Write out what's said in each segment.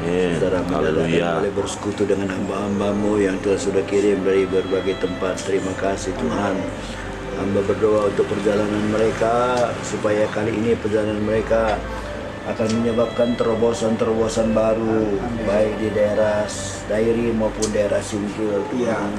Saudara menjalankan boleh bersekutu dengan hamba-hambamu yang telah sudah kirim dari berbagai tempat. Terima kasih Tuhan. Hamba berdoa untuk perjalanan mereka, supaya kali ini perjalanan mereka akan menyebabkan terobosan-terobosan baru, baik di daerah Dairi maupun daerah Singkil. Tuhan.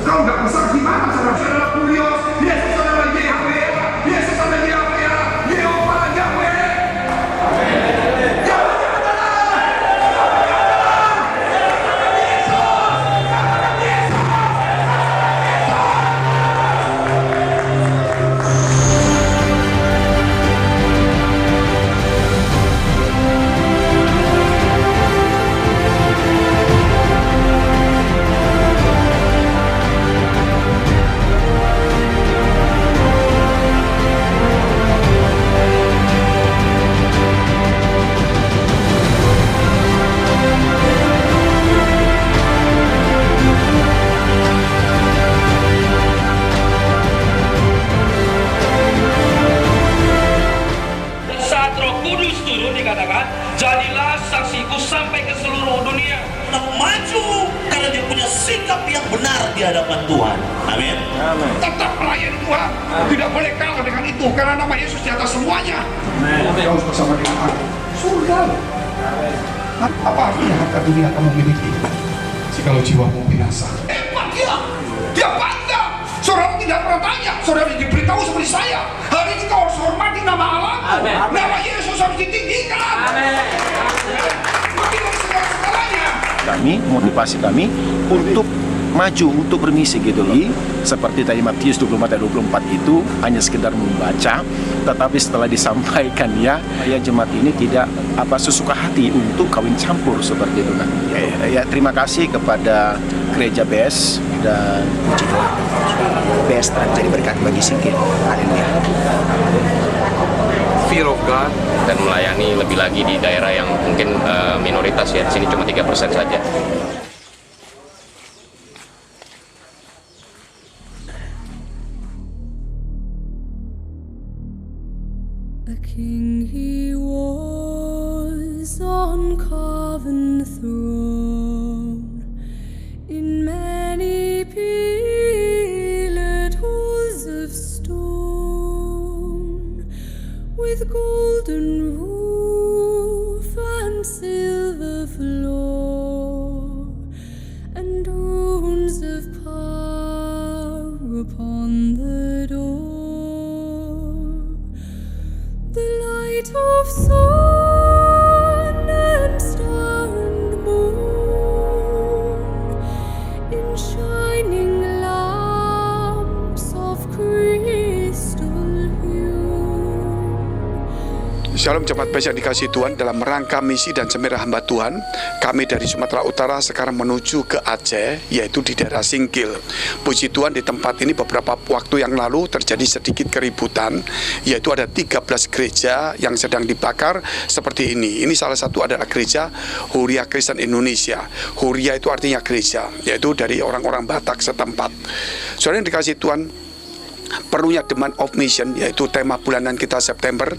Kau nggak besar gimana saudara-saudara Kulios? Yesus adalah Yahweh. Yesus adalah Yahweh. Yehova Yahweh. Saat Roh Kudus turun dikatakan, jadilah saksiku sampai ke seluruh dunia. Maju karena dia punya sikap yang benar di hadapan Tuhan. Amin. Tetap melayani Tuhan. Tidak boleh kalah dengan itu, karena nama Yesus di atas semuanya. Kau harus bersama dengan aku. Surga. Apa artinya harta dunia kamu miliki jikalau jiwamu binasa? Hebat dia. Dia bangga. Saudara tidak pernah tanya. Saudara diberitahu seperti saya. Hari ini kau harus hormati nama Allah. Nama Yesus harus ditinggikan. Makin dari segala-segalanya. Kami, motivasi kami untuk maju, untuk bermisi gitu loh. Seperti tadi Matius 24 ayat 24 itu hanya sekedar membaca, tetapi setelah disampaikan ya jemaat ini tidak sesuka hati untuk kawin campur seperti itu kan. Ya, terima kasih kepada Gereja BES dan puji Tuhan. BES telah menjadi berkat bagi Singkil. Haleluya. Fear of God dan melayani lebih lagi di daerah yang mungkin minoritas ya. Di sini cuma 3% saja. A king he was on carven throne in many pillared halls of stone, with golden roof and silver floor, and runes of power upon the door. The light of sun and star and moon in shining lamps of crystal hue. Shalom jemaat BES yang dikasihi Tuhan. Dalam rangka misi dan semera hamba Tuhan, kami dari Sumatera Utara sekarang menuju ke Aceh, yaitu di daerah Singkil. Puji Tuhan, di tempat ini beberapa waktu yang lalu terjadi sedikit keributan, yaitu ada 13 gereja yang sedang dibakar seperti ini. Ini salah satu adalah gereja Huria Kristen Indonesia. Huria itu artinya gereja, yaitu dari orang-orang Batak setempat. Saudara yang dikasihi Tuhan, perlunya Demand of Mission, yaitu tema bulanan kita September,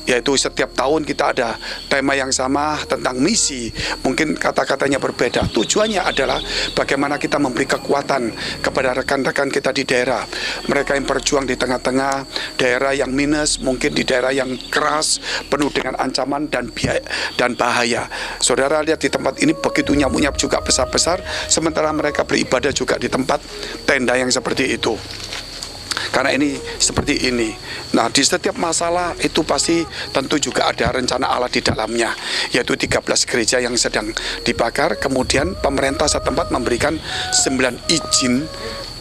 yaitu setiap tahun kita ada tema yang sama tentang misi. Mungkin kata-katanya berbeda. Tujuannya adalah bagaimana kita memberi kekuatan kepada rekan-rekan kita di daerah. Mereka yang berjuang di tengah-tengah daerah yang minus, mungkin di daerah yang keras, penuh dengan ancaman dan bahaya. Saudara lihat di tempat ini begitu nyamuk-nyamuk juga besar-besar, sementara mereka beribadah juga di tempat tenda yang seperti itu. karena ini seperti ini. Nah, di setiap masalah itu pasti tentu juga ada rencana Allah di dalamnya, yaitu 13 gereja yang sedang dibakar. Kemudian pemerintah setempat memberikan 9 izin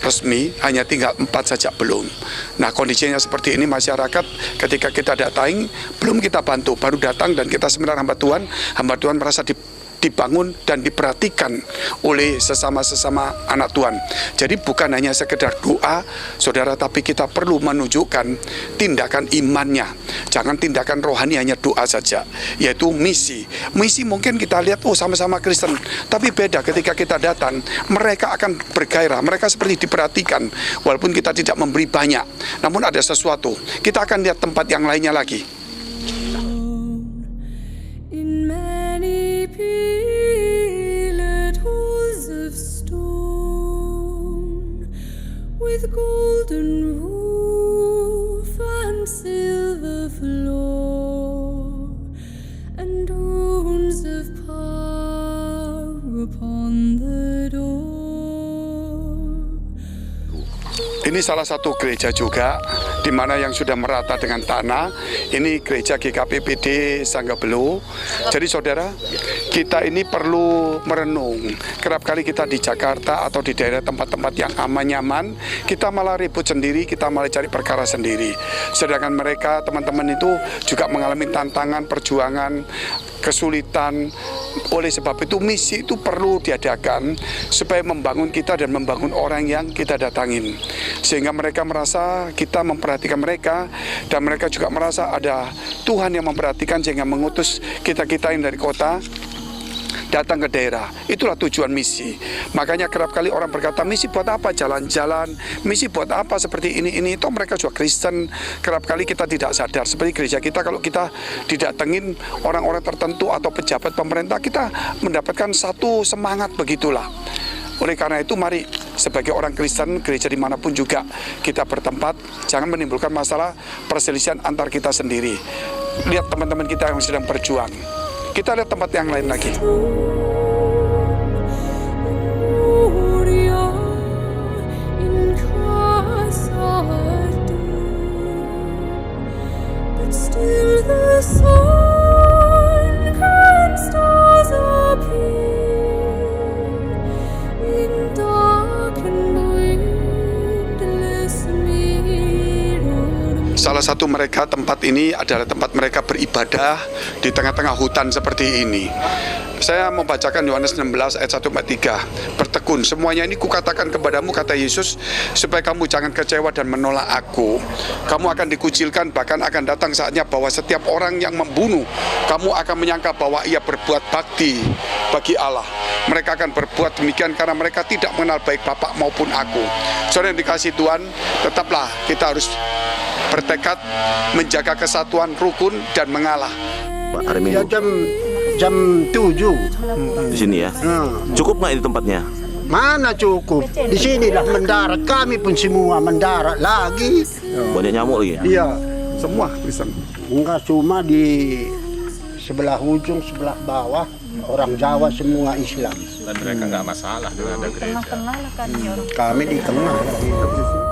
resmi, hanya tinggal 4 saja belum. Nah, kondisinya seperti ini, masyarakat ketika kita datang belum kita bantu, baru datang dan kita sebenarnya hamba Tuhan merasa dibangun dan diperhatikan oleh sesama anak Tuhan. Jadi bukan hanya sekedar doa, saudara, tapi kita perlu menunjukkan tindakan imannya. Jangan tindakan rohani hanya doa saja, yaitu misi. Misi mungkin kita lihat, oh sama-sama Kristen, tapi beda ketika kita datang, mereka akan bergairah, mereka seperti diperhatikan, walaupun kita tidak memberi banyak, namun ada sesuatu. Kita akan lihat tempat yang lainnya lagi. In many pillared halls of stone, with golden roof and silver floor, and runes of power upon the door. Ini salah satu gereja juga, di mana yang sudah merata dengan tanah. Ini gereja GKPPD Sanggabelo. Jadi saudara, kita ini perlu merenung. Kerap kali kita di Jakarta atau di daerah tempat-tempat yang aman nyaman, kita malah ribut sendiri, kita malah cari perkara sendiri. Sedangkan mereka, teman-teman itu juga mengalami tantangan, perjuangan, kesulitan. Oleh sebab itu misi itu perlu diadakan supaya membangun kita dan membangun orang yang kita datangin, sehingga mereka merasa kita memperhatikan mereka, dan mereka juga merasa ada Tuhan yang memperhatikan, sehingga mengutus kita-kita yang dari kota datang ke daerah. Itulah tujuan misi. Makanya kerap kali orang berkata, misi buat apa jalan-jalan, misi buat apa seperti ini. Itu mereka juga Kristen. Kerap kali kita tidak sadar, seperti gereja kita, kalau kita didatengin orang-orang tertentu atau pejabat pemerintah, kita mendapatkan satu semangat begitulah. Oleh karena itu, mari sebagai orang Kristen, gereja dimanapun juga kita bertempat, jangan menimbulkan masalah perselisihan antar kita sendiri. Lihat teman-teman kita yang sedang berjuang. Kita lihat tempat yang lain lagi. Salah satu mereka, tempat ini adalah tempat mereka beribadah di tengah-tengah hutan seperti ini. Saya membacakan Yohanes 16 ayat 1-3. Bertekun, semuanya ini kukatakan kepadamu, kata Yesus, supaya kamu jangan kecewa dan menolak aku. Kamu akan dikucilkan, bahkan akan datang saatnya bahwa setiap orang yang membunuh, kamu akan menyangka bahwa ia berbuat bakti bagi Allah. Mereka akan berbuat demikian karena mereka tidak mengenal baik Bapa maupun aku. Saudara yang dikasihi Tuhan, tetaplah kita harus bertekad menjaga kesatuan, rukun, dan mengalah. Pak Armin, Ya jam 7 di sini ya. Cukup nggak ini tempatnya? Mana cukup? Di sinilah mendarat, kami pun semua mendarat lagi. Banyak nyamuk lagi. Iya, Semua Kristen. enggak cuma di sebelah ujung, sebelah bawah orang Jawa semua Islam. Dan mereka nggak masalah dengan ada gereja. Kami di tengah.